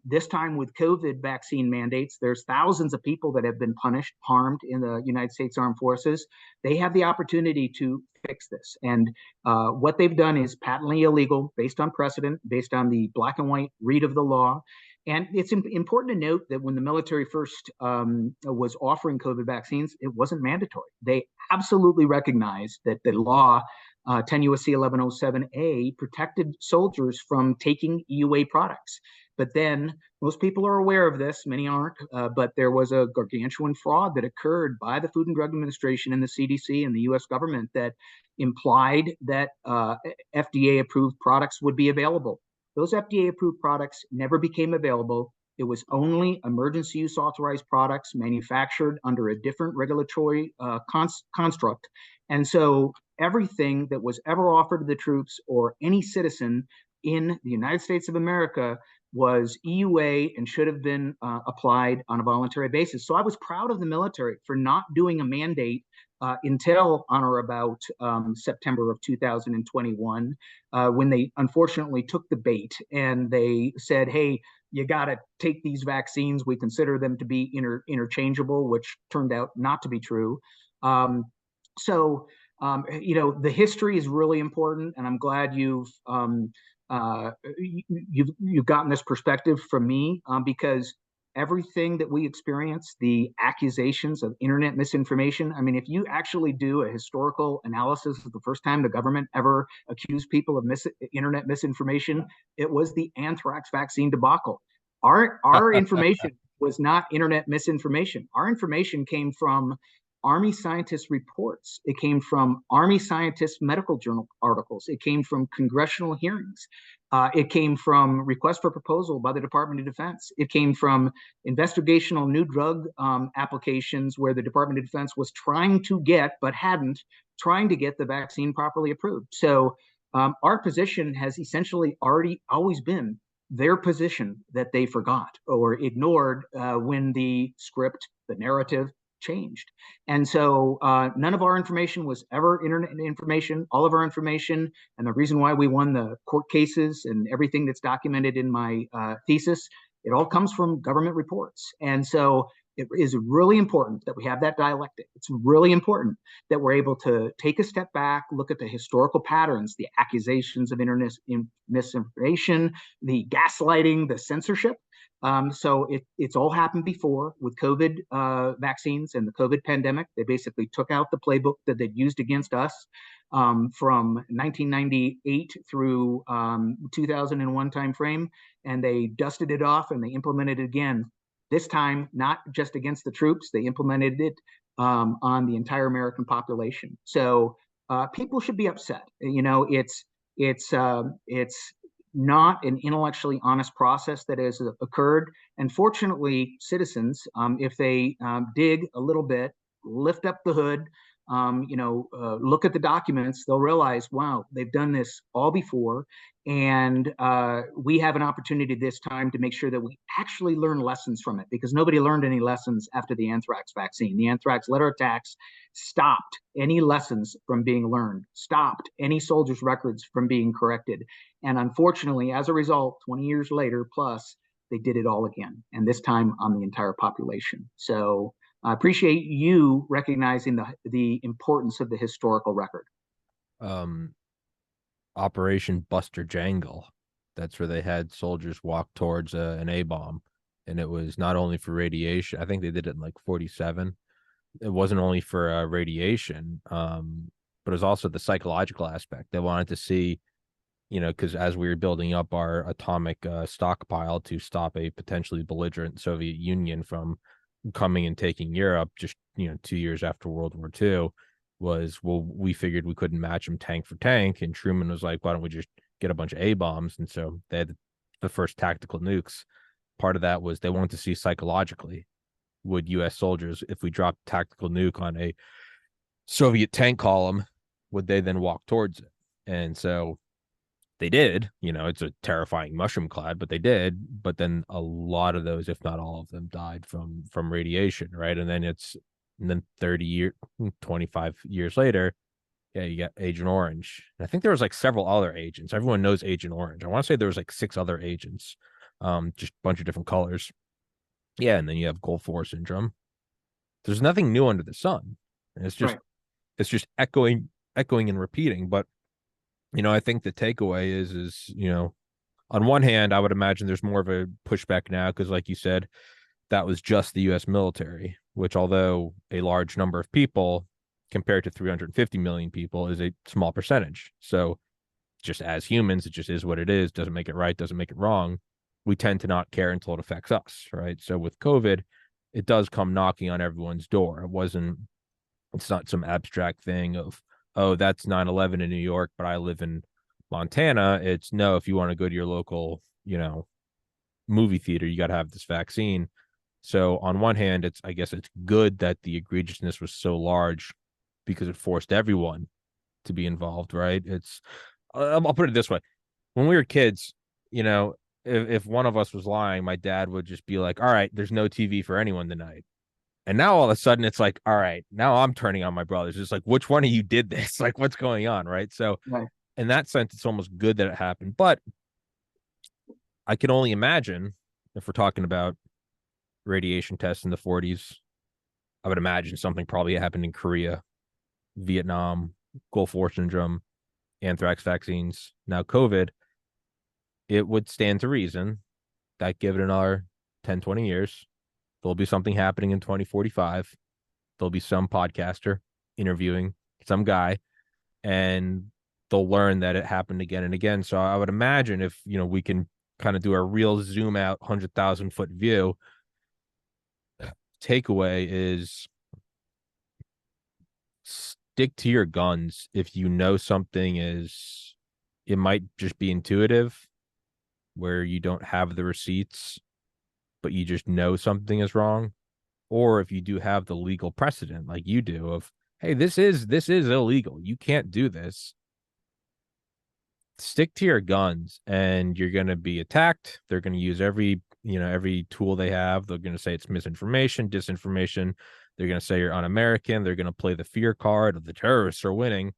This time with COVID vaccine mandates, there's thousands of people that have been punished, harmed in the United States Armed Forces. They have the opportunity to fix this. And what they've done is patently illegal, based on precedent, based on the black and white read of the law. And it's important to note that when the military first was offering COVID vaccines, it wasn't mandatory. They absolutely recognized that the law, 10 U.S.C. 1107A, protected soldiers from taking EUA products. But then most people are aware of this, many aren't, but there was a gargantuan fraud that occurred by the Food and Drug Administration and the CDC and the U.S. government that implied that FDA-approved products would be available. Those FDA-approved products never became available. It was only emergency use authorized products manufactured under a different regulatory construct. And so everything that was ever offered to the troops or any citizen in the United States of America was EUA and should have been applied on a voluntary basis. So I was proud of the military for not doing a mandate until on or about September of 2021, when they unfortunately took the bait and they said, hey, you got to take these vaccines. We consider them to be interchangeable, which turned out not to be true. So, the history is really important, and I'm glad you've gotten this perspective from me, because everything that we experience, the accusations of internet misinformation. I mean, if you actually do a historical analysis of the first time the government ever accused people of internet misinformation, it was the anthrax vaccine debacle. Our information was not internet misinformation. Our information came from Army scientists' reports. It came from Army scientists' medical journal articles. It came from congressional hearings. It came from requests for proposal by the Department of Defense. It came from investigational new drug applications where the Department of Defense was trying to get, but hadn't, trying to get the vaccine properly approved. So our position has essentially always been their position that they forgot or ignored when the script, the narrative, changed. And so none of our information was ever internet information. All of our information, and the reason why we won the court cases and everything that's documented in my thesis, it all comes from government reports. And so it is really important that we have that dialectic. It's really important that we're able to take a step back, look at the historical patterns, the accusations of internet misinformation, the gaslighting, the censorship. So it's all happened before with COVID vaccines and the COVID pandemic. They basically took out the playbook that they'd used against us from 1998 through 2001 timeframe, and they dusted it off and they implemented it again. This time, not just against the troops, they implemented it on the entire American population. So people should be upset. It's not an intellectually honest process that has occurred. And fortunately, citizens, if they dig a little bit, lift up the hood, look at the documents, they'll realize, wow, they've done this all before. And we have an opportunity this time to make sure that we actually learn lessons from it, because nobody learned any lessons after the anthrax vaccine. The anthrax letter attacks stopped any lessons from being learned, stopped any soldiers' records from being corrected. And unfortunately, as a result, 20 years later plus, they did it all again, and this time on the entire population. So I appreciate you recognizing the importance of the historical record. Operation Buster Jangle. That's where they had soldiers walk towards an A bomb, and it was not only for radiation. I think they did it in like 47. it wasn't only for radiation, but it was also the psychological aspect. They wanted to see, because as we were building up our atomic stockpile to stop a potentially belligerent Soviet Union from coming and taking Europe, just 2 years after World War II, was, well, we figured we couldn't match them tank for tank, and Truman was like, why don't we just get a bunch of A bombs? And so they had the first tactical nukes. Part of that was they wanted to see psychologically, would U.S. soldiers, if we dropped tactical nuke on a Soviet tank column, would they then walk towards it? And so they did. It's a terrifying mushroom cloud, but they did. But then a lot of those, if not all of them, died from radiation, right? And then 25 years later, yeah, you got Agent Orange. And I think there was like several other agents. Everyone knows Agent Orange. I want to say there was like 6 other agents, just a bunch of different colors. Yeah, and then you have Gulf War syndrome. There's nothing new under the sun. And Right. it's just echoing and repeating. But I think the takeaway is on one hand, I would imagine there's more of a pushback now because, like you said, that was just the U.S. military, which, although a large number of people compared to 350 million people, is a small percentage. So, just as humans, it just is what it is. Doesn't make it right, doesn't make it wrong. We tend to not care until it affects us, right? So with COVID, it does come knocking on everyone's door. It's not some abstract thing of, oh, that's 9/11 in New York, but I live in Montana. It's, no, if you want to go to your local, movie theater, you got to have this vaccine. So on one hand, I guess it's good that the egregiousness was so large because it forced everyone to be involved, right? I'll put it this way. When we were kids, if one of us was lying, my dad would just be like, all right, there's no TV for anyone tonight. And now all of a sudden it's like, all right, now I'm turning on my brothers. It's like, which one of you did this? Like, what's going on? Right. So Right. in that sense, it's almost good that it happened. But I can only imagine, if we're talking about radiation tests in the 40s, I would imagine something probably happened in Korea, Vietnam, Gulf War syndrome, anthrax vaccines, now COVID. It would stand to reason that given another 10, 20 years, there'll be something happening in 2045. There'll be some podcaster interviewing some guy, and they'll learn that it happened again and again. So I would imagine, if we can kind of do a real zoom out 100,000 foot view, takeaway is stick to your guns. If you know something is, it might just be intuitive, where you don't have the receipts, but you just know something is wrong. Or if you do have the legal precedent, like you do, of, hey, this is illegal, you can't do this, stick to your guns, and you're going to be attacked. They're going to use every tool they have. They're going to say it's misinformation, disinformation. They're going to say you're un-American. They're going to play the fear card of the terrorists are winning.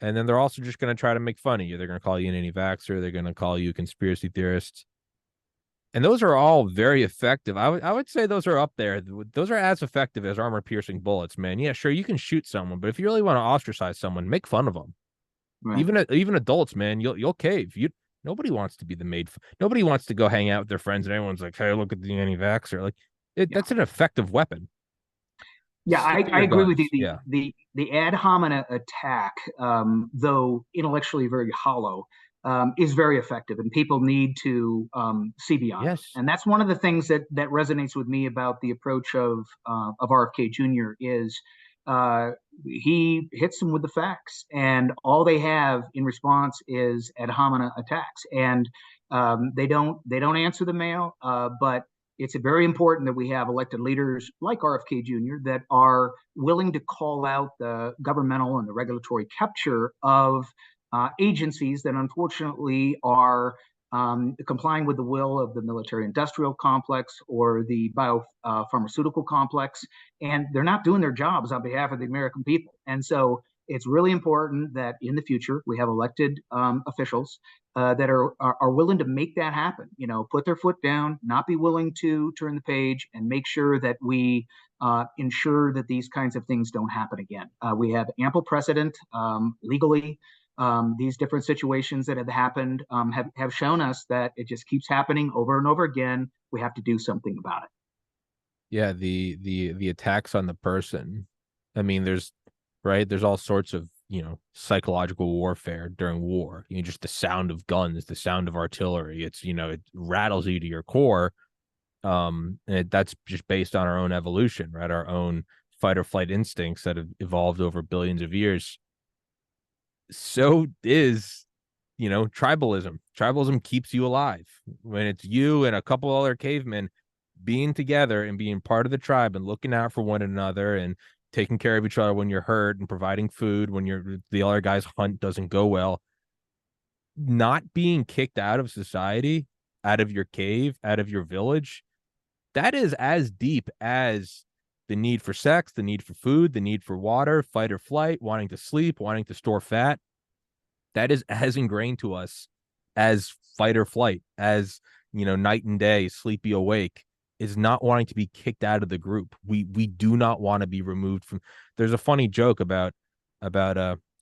And then they're also just going to try to make fun of you. They're going to call you an anti-vaxxer. They're going to call you a conspiracy theorist. And those are all very effective. I would say those are up there. Those are as effective as armor-piercing bullets, man. Yeah, sure, you can shoot someone, but if you really want to ostracize someone, make fun of them. Right. Even adults, man, you'll cave. Nobody wants to be the made. Nobody wants to go hang out with their friends, and everyone's like, "Hey, look at the anti-vaxxer." Like, Yeah. that's an effective weapon. Yeah, Stick to I your agree with you. guns. Yeah. The ad hominem attack, though intellectually very hollow, is very effective, and people need to see beyond it. Yes. And that's one of the things that resonates with me about the approach of RFK Jr. is uh, he hits them with the facts, and all they have in response is ad hominem attacks, and they don't answer the mail, but it's very important that we have elected leaders like RFK Jr. that are willing to call out the governmental and the regulatory capture of agencies that unfortunately are complying with the will of the military industrial complex or the biopharmaceutical complex, and they're not doing their jobs on behalf of the American people. And so it's really important that in the future we have elected officials that are willing to make that happen. Put their foot down, not be willing to turn the page, and make sure that we ensure that these kinds of things don't happen again. We have ample precedent legally. These different situations that have happened have shown us that it just keeps happening over and over again. We have to do something about it. Yeah, the attacks on the person. I mean, there's right, there's all sorts of, psychological warfare during war. Just the sound of guns, the sound of artillery. It's, it rattles you to your core. And that's just based on our own evolution, right? Our own fight or flight instincts that have evolved over billions of years. So is, tribalism. Tribalism keeps you alive. When it's you and a couple other cavemen being together and being part of the tribe and looking out for one another and taking care of each other when you're hurt and providing food when the other guy's hunt doesn't go well, not being kicked out of society, out of your cave, out of your village, that is as deep as the need for sex, the need for food, the need for water, fight or flight, wanting to sleep, wanting to store fat. That is as ingrained to us as fight or flight, as, night and day, sleepy awake, is not wanting to be kicked out of the group. We do not want to be removed from. There's a funny joke about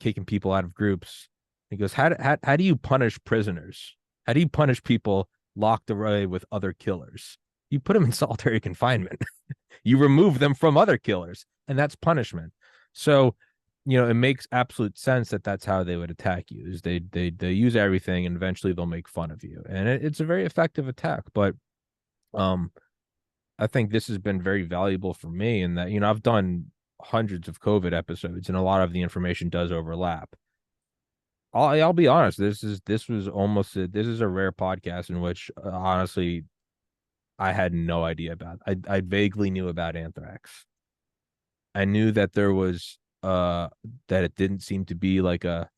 kicking people out of groups. He goes, how do you punish prisoners? How do you punish people locked away with other killers? You put them in solitary confinement. You remove them from other killers, and that's punishment. So, it makes absolute sense that that's how they would attack you. Is they use everything, and eventually they'll make fun of you, and it's a very effective attack. But um, I think this has been very valuable for me in that, I've done hundreds of COVID episodes, and a lot of the information does overlap. I'll be honest. This was almost this is a rare podcast in which honestly I had no idea about. I vaguely knew about anthrax. I knew that there was that it didn't seem to be like a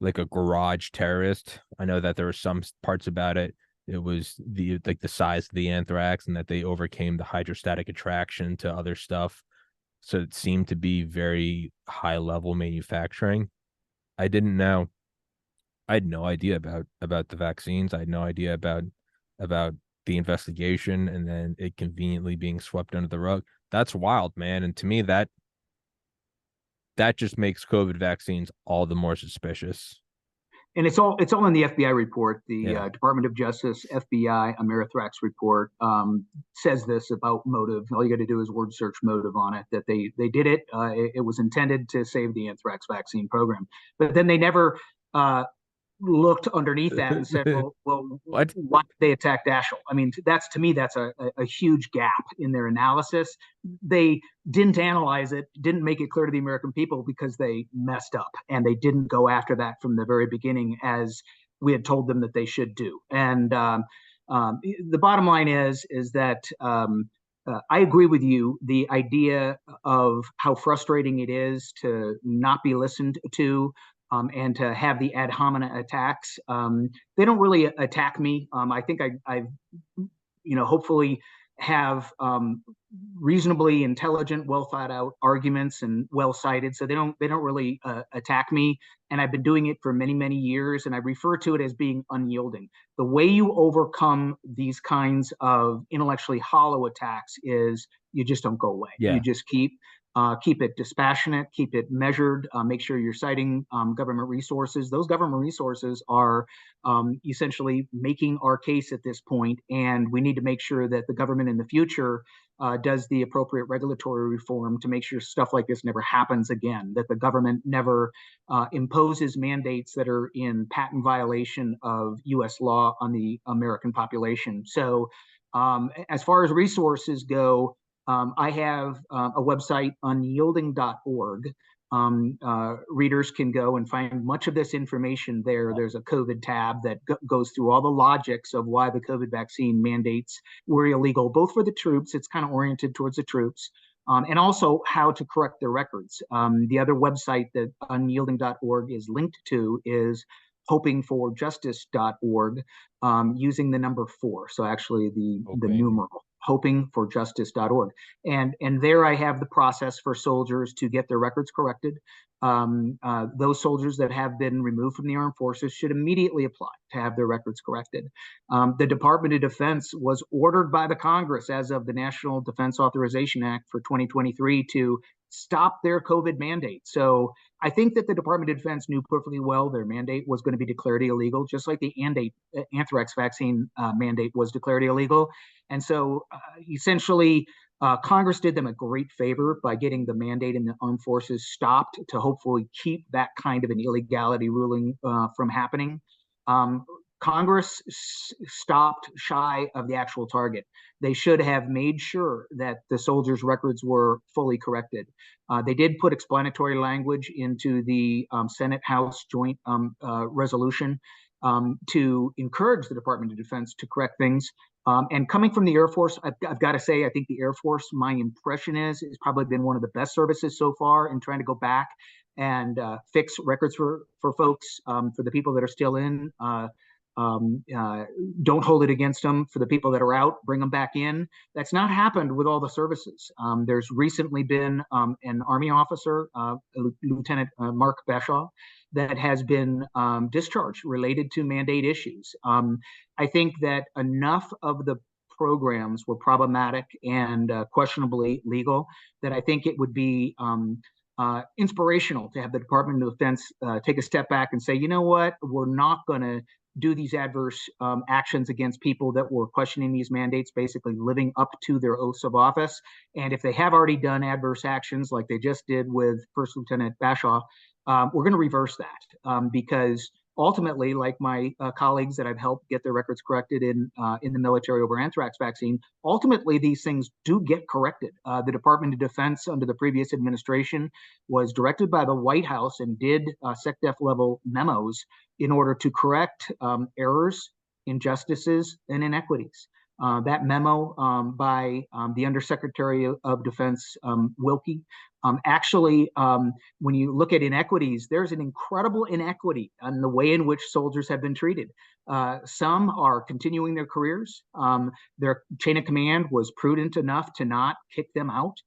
garage terrorist. I know that there were some parts about it. It was the size of the anthrax and that they overcame the hydrostatic attraction to other stuff. So it seemed to be very high level manufacturing. I didn't know. I had no idea about the vaccines. I had no idea about the investigation and then it conveniently being swept under the rug. That's wild, man. And to me, that just makes COVID vaccines all the more suspicious. And it's all in the FBI report. The Yeah. Department of Justice FBI Amerithrax report says this about motive. All you got to do is word search motive on it. That they did it. It was intended to save the anthrax vaccine program, but then they never looked underneath that and said, well, What? why did they attack Daschle? I mean, that's to me, that's a huge gap in their analysis. They didn't analyze it, didn't make it clear to the American people because they messed up and they didn't go after that from the very beginning as we had told them that they should do. And the bottom line is that I agree with you. The idea of how frustrating it is to not be listened to, and to have the ad hominem attacks. They don't really attack me. I think I've, hopefully have reasonably intelligent, well thought out arguments and well cited. So they don't really attack me. And I've been doing it for many, many years. And I refer to it as being unyielding. The way you overcome these kinds of intellectually hollow attacks is you just don't go away. You Yeah. just keep it dispassionate, keep it measured, make sure you're citing government resources. Those government resources are essentially making our case at this point, and we need to make sure that the government in the future does the appropriate regulatory reform to make sure stuff like this never happens again, that the government never imposes mandates that are in patent violation of U.S. law on the American population. So as far as resources go, I have a website, unyielding.org. Readers can go and find much of this information there. There's a COVID tab that goes through all the logics of why the COVID vaccine mandates were illegal, both for the troops. It's kind of oriented towards the troops. And also how to correct their records. The other website that unyielding.org is linked to is hopingforjustice.org, using the number 4. So actually the Hoping. numeral hopingforjustice.org. And there I have the process for soldiers to get their records corrected. Those soldiers that have been removed from the armed forces should immediately apply to have their records corrected. The Department of Defense was ordered by the Congress as of the National Defense Authorization Act for 2023 to stop their COVID mandate. So I think that the Department of Defense knew perfectly well their mandate was going to be declared illegal, just like the anthrax vaccine mandate was declared illegal. And so essentially, Congress did them a great favor by getting the mandate in the armed forces stopped to hopefully keep that kind of an illegality ruling from happening. Um, Congress stopped shy of the actual target. They should have made sure that the soldiers' records were fully corrected. They did put explanatory language into the Senate House joint resolution to encourage the Department of Defense to correct things. And coming from the Air Force, I've got to say, I think the Air Force, my impression is probably been one of the best services so far in trying to go back and fix records for folks, for the people that are still in. Um, uh, don't hold it against them. For the people that are out, bring them back in. That's not happened with all the services. There's recently been an Army officer, Lieutenant Mark Bashaw, that has been discharged related to mandate issues. I think that enough of the programs were problematic and questionably legal that I think it would be inspirational to have the Department of Defense take a step back and say, you know what, we're not going to do these adverse actions against people that were questioning these mandates, basically living up to their oaths of office. And if they have already done adverse actions like they just did with First Lieutenant Bashaw, we're going to reverse that because ultimately, like my colleagues that I've helped get their records corrected in the military over anthrax vaccine, ultimately these things do get corrected. The Department of Defense under the previous administration was directed by the White House and did SecDef level memos in order to correct errors, injustices, and inequities. That memo by the Undersecretary of Defense, Wilkie, actually, when you look at inequities, there's an incredible inequity in the way in which soldiers have been treated. Some are continuing their careers. Their chain of command was prudent enough to not kick them out.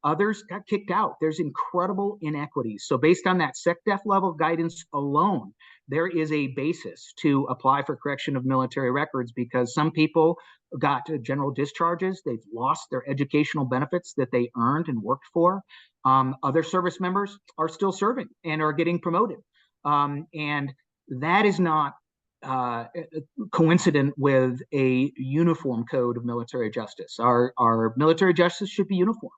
Others got kicked out. There's incredible inequities. So based on that SecDef level guidance alone, there is a basis to apply for correction of military records because some people got general discharges. They've lost their educational benefits that they earned and worked for. Other service members are still serving and are getting promoted. And that is not coincident with a uniform code of military justice. Our military justice should be uniform.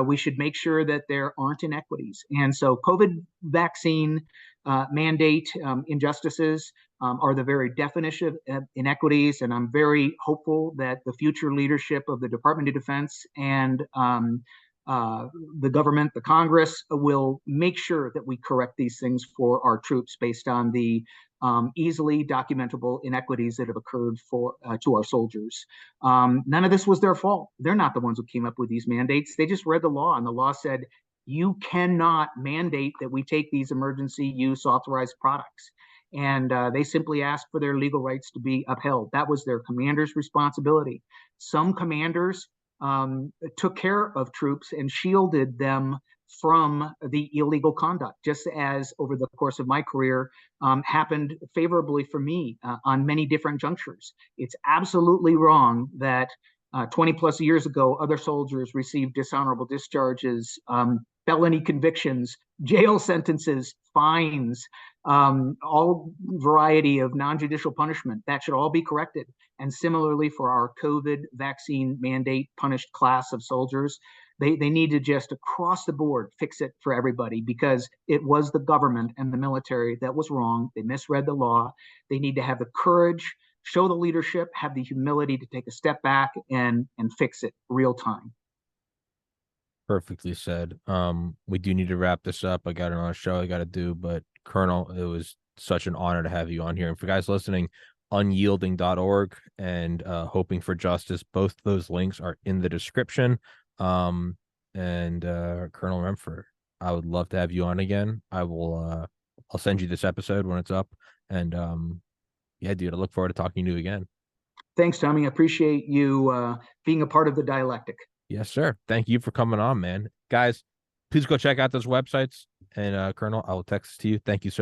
We should make sure that there aren't inequities. And so COVID vaccine mandate injustices are the very definition of inequities. And I'm very hopeful that the future leadership of the Department of Defense and the government, the Congress, will make sure that we correct these things for our troops based on the easily documentable inequities that have occurred to our soldiers. None of this was their fault. They're not the ones who came up with these mandates. They just read the law, and the law said, you cannot mandate that we take these emergency use authorized products. And they simply asked for their legal rights to be upheld. That was their commander's responsibility. Some commanders took care of troops and shielded them from the illegal conduct, just as over the course of my career happened favorably for me on many different junctures. It's absolutely wrong that 20 plus years ago, other soldiers received dishonorable discharges, felony convictions, jail sentences, fines, all variety of non-judicial punishment. That should all be corrected. And similarly for our COVID vaccine mandate punished class of soldiers, they need to just across the board fix it for everybody because it was the government and the military that was wrong. They misread the law. They need to have the courage, show the leadership, have the humility to take a step back and fix it real time. Perfectly said. We do need to wrap this up. I got another show I got to do, but Colonel, it was such an honor to have you on here. And for guys listening, unyielding.org and Hoping for Justice, both those links are in the description. Colonel Rempfer, I would love to have you on again. I'll send you this episode when it's up. And yeah, dude, I look forward to talking to you again. Thanks, Tommy. I appreciate you being a part of the dialectic. Yes, sir. Thank you for coming on, man. Guys, please go check out those websites. And Colonel, I will text this to you. Thank you so